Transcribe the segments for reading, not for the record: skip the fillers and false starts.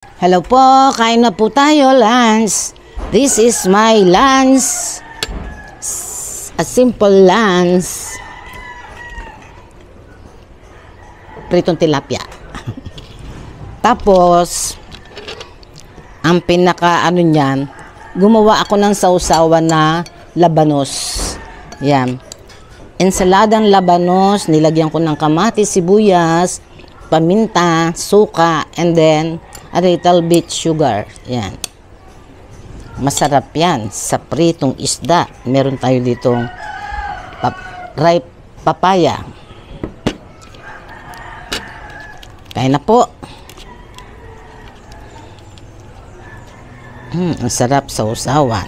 Hello po, kain na po tayo, lunch. This is my lunch. A simple lunch. Pritong tilapia. Tapos, ang pinaka niyan, gumawa ako ng sausawan na labanos. Yan. Ensaladang labanos, nilagyan ko ng kamatis, sibuyas, paminta, suka, and then a little bit sugar. Yan. Masarap yan sa pritong isda. Meron tayo ditong ripe papaya. Kain na po. Ang sarap sa usawan.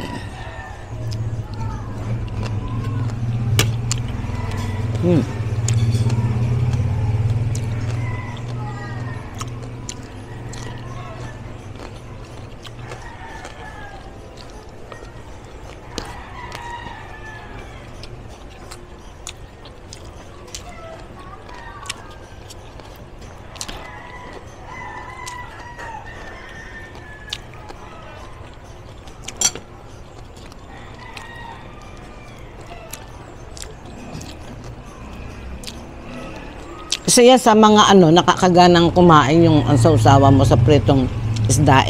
Kasi yan sa mga nakakaganang kumain yung sausawa mo sa pritong isda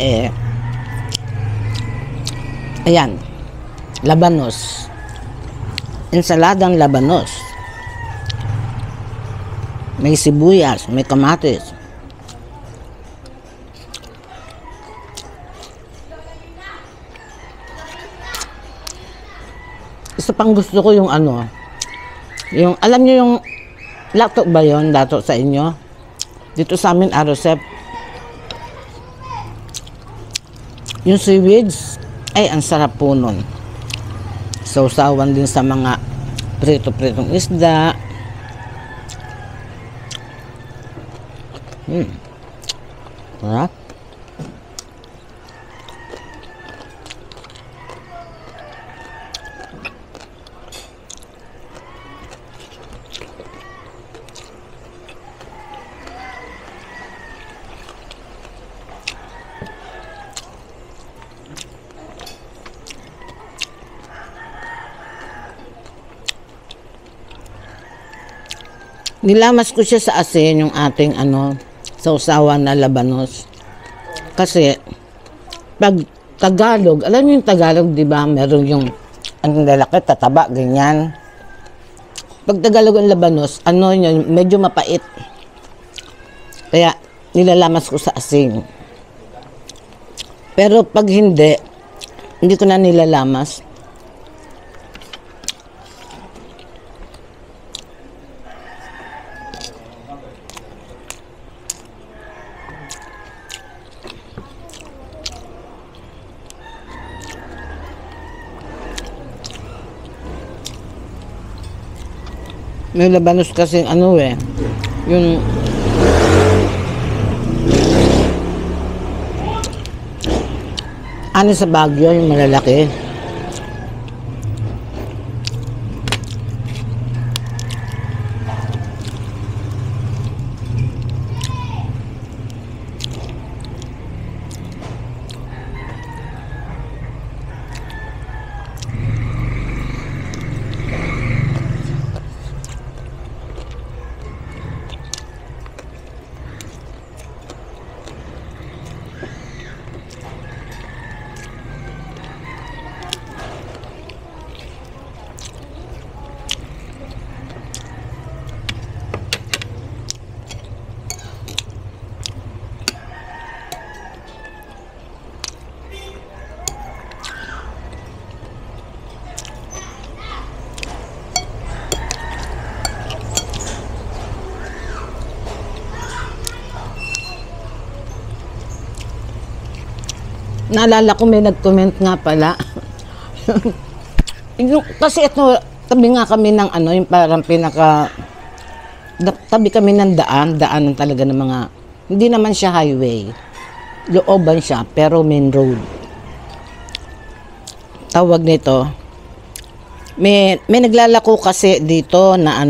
ayan, labanos. Ensaladang labanos. May sibuyas, may kamatis. Isa pang gusto ko yung yung alam niyo yung lato ba yun? Lato sa inyo? Dito sa amin, arosep. Yung seaweeds, ay, ang sarap po nun. Sausawan din sa mga prito-pritong isda. Sarap. Nilamas ko siya sa asin yung ating sausawan na labanos. Kasi pag Tagalog, alam niyo yung Tagalog, 'di ba? Meron yung ang lalaki, tataba, ganyan. Pag Tagalog ang labanos, yun, medyo mapait. Kaya nilalamas ko sa asin. Pero pag hindi ko na nilalamas. May labanos kasi yung sa Baguio, yung malalaki. Naalala ko may nag-comment nga pala. Kasi ito, tabi nga kami ng yung parang tabi kami ng daanan talaga ng mga, hindi naman siya highway. Looban siya, pero main road. Tawag nito. May naglalako kasi dito na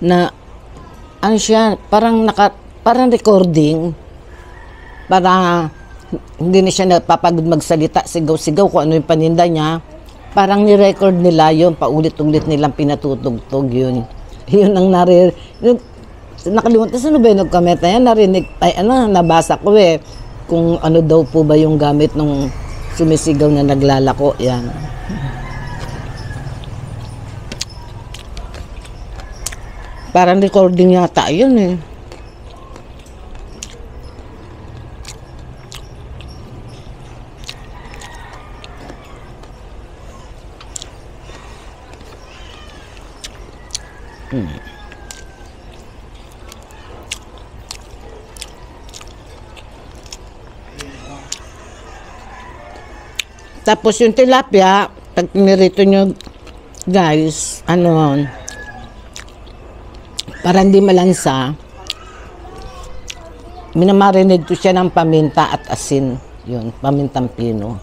na siya, parang recording. para hindi na siya napapagod magsalita, sigaw-sigaw kung ano yung paninda niya. Parang ni-record nila yun, paulit-ulit nilang pinatutugtog yun. Yun ang nakalimutan, sino ba yung nag-comment na yan? Narinig, nabasa ko eh. Kung ano daw po ba yung gamit nung sumisigaw na naglalako, yan. Parang recording yata yun eh. Tapos yung tilapia, pag pinirito nyo, guys, para hindi malansa, minamarinate ko siya ng paminta at asin. Yun, pamintang pino.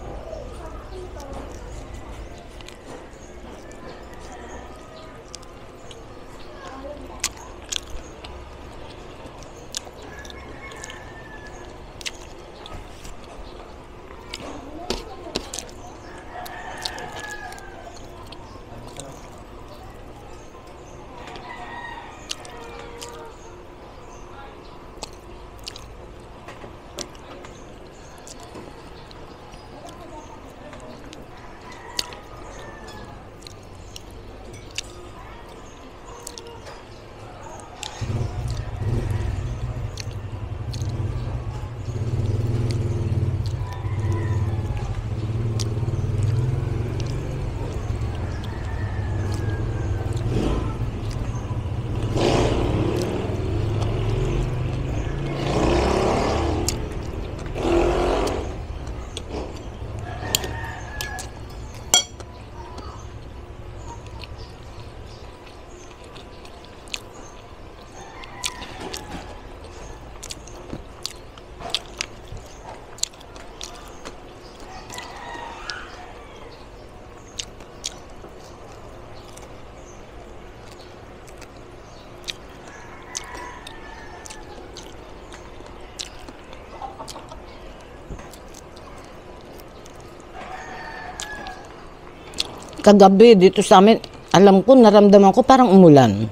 Kagabi dito sa amin, alam ko, naramdaman ko parang umulan.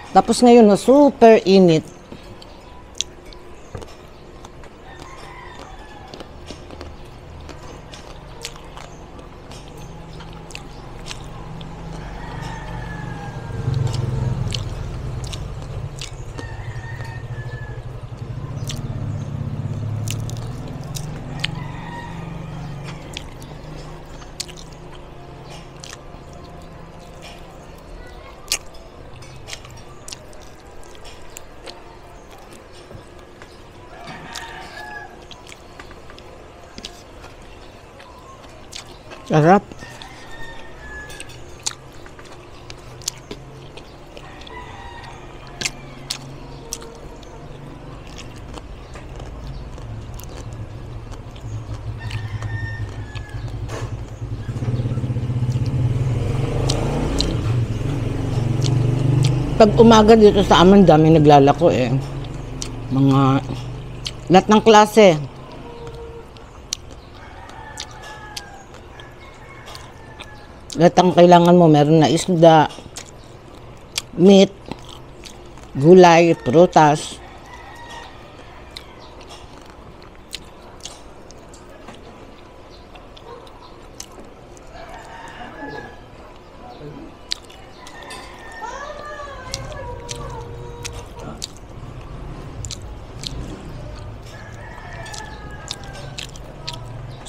Tapos ngayon na super init. Sarap. Pag umaga dito sa amin, dami naglalako eh. Mga lahat ng klase. Lahat ang kailangan mo, meron na isda, meat, gulay, prutas.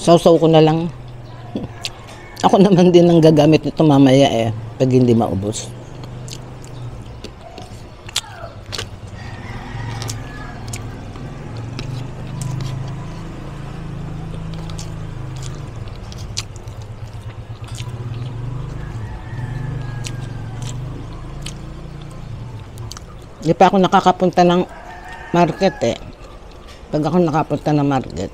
Sausaw ko na lang. Ako naman din ang gagamit nito mamaya eh, pag hindi maubos. Hindi pa ako nakakapunta ng market eh. Pag ako nakapunta ng market,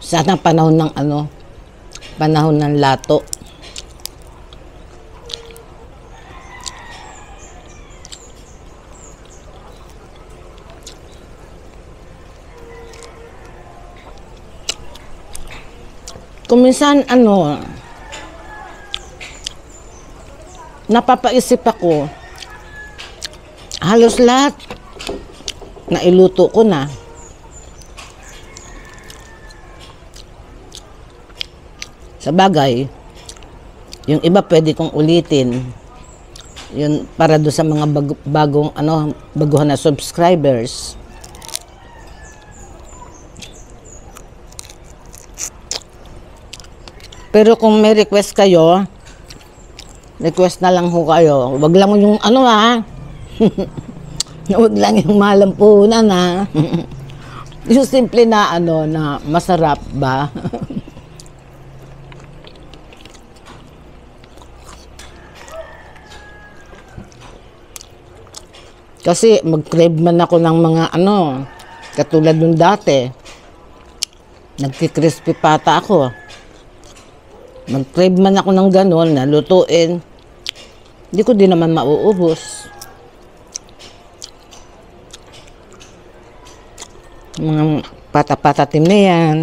sana panahon ng panahon ng lato. Kung minsan, ano, napapaisip ako, halos lahat na iluto ko na. Sa bagay, yung iba pwede kong ulitin. Yun para do sa mga bagong ano, baguhan na subscribers. Pero kung may request kayo, request na lang ho kayo. Wag lang yung ano ha. Wag lang yung malampunan ha. Yung simple na ano na masarap ba? Kasi mag-crave man ako ng mga ano, katulad nung dati. Nagki-crispy pata ako. Mag-crave man ako ng ganon, nalutuin. Hindi ko din naman mauubos. Mga pata-pata tim na yan.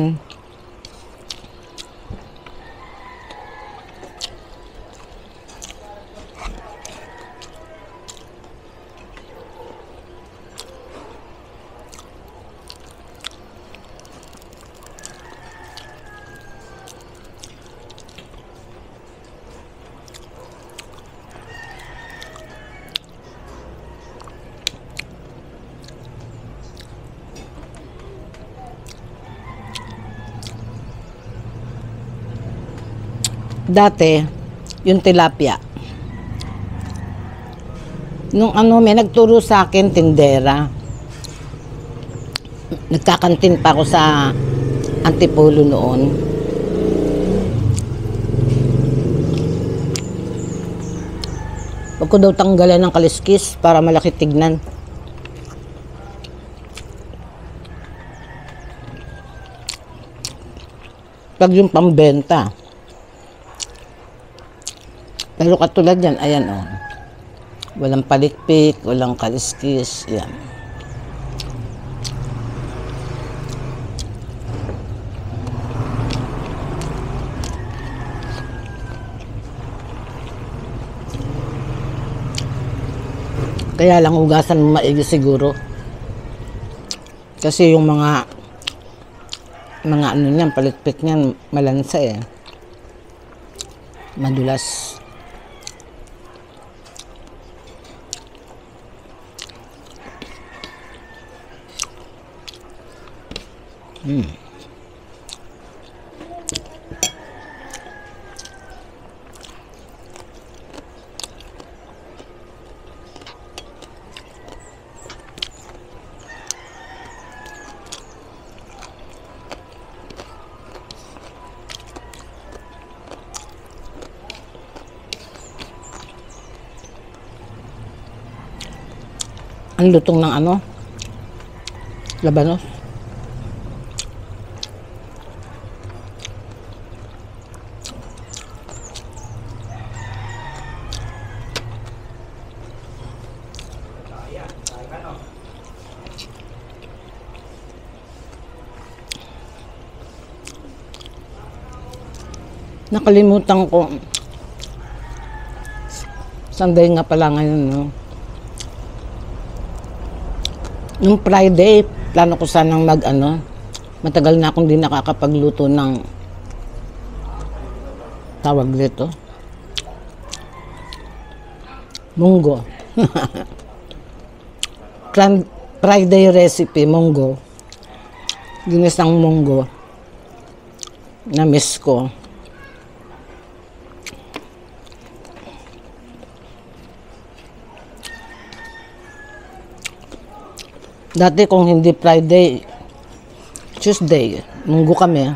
Dati, yung tilapia. Nung ano, may nagturo sa akin, tindera. Nagkakantin pa ako sa Antipolo noon. Huwag ko daw tanggalan ng kaliskis para malaki tignan. Pag yung pambenta. Pero katulad yan, ayan o. Walang palikpik, walang kaliskis, yan. Kaya lang hugasan mo maigi siguro. Kasi yung mga ano niyan, palikpik niyan, malansa eh. Madulas. Ang lutong ng ano? Labanos. Nakalimutan ko. Sunday nga pala ngayon, no? Nung Friday, plano ko sanang matagal na akong di nakakapagluto ng tawag dito. Munggo. Friday recipe, munggo. Ginisang munggo. Na-miss ko. Dati kung hindi Friday, Tuesday, munggo kami.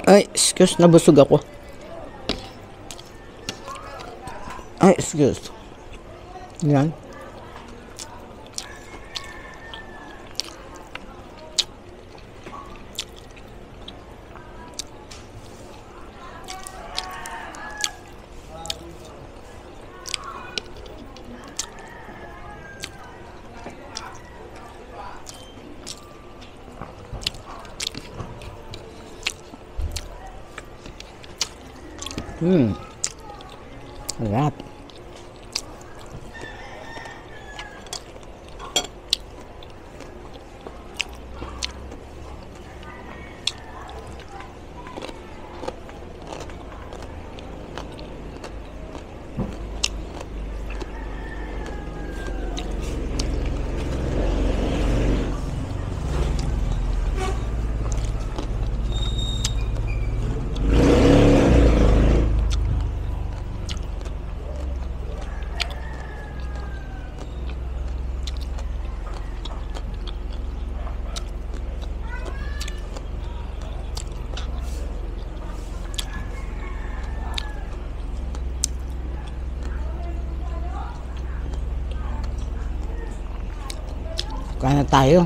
Ay, excuse, nabusog ako. Ay, excuse. Yan. Sarap. Kain na tayo.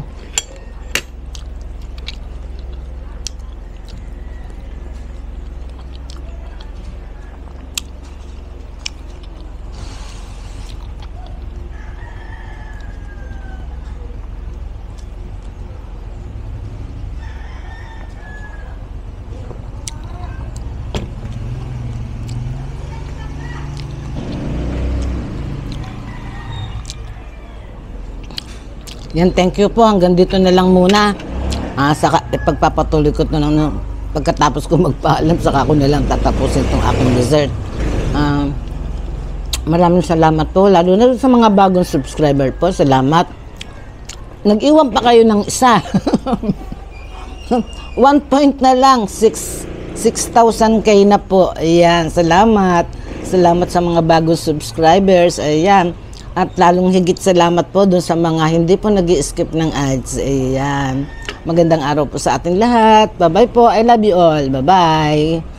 Yan, thank you po. Hanggang dito na lang muna. Pagpapatuloy ko ito pagkatapos ko magpaalam, saka ko na lang tatapusin itong aking dessert. Maraming salamat po. Lalo na sa mga bagong subscriber po. Salamat. Nag-iwan pa kayo ng isa. 1 point na lang. 6,000k na po. Ayan. Salamat. Salamat sa mga bagong subscribers. Ayan. At lalong higit salamat po dun sa mga hindi po nag-i-skip ng ads. Ayan. Magandang araw po sa ating lahat. Bye-bye po. I love you all. Bye-bye.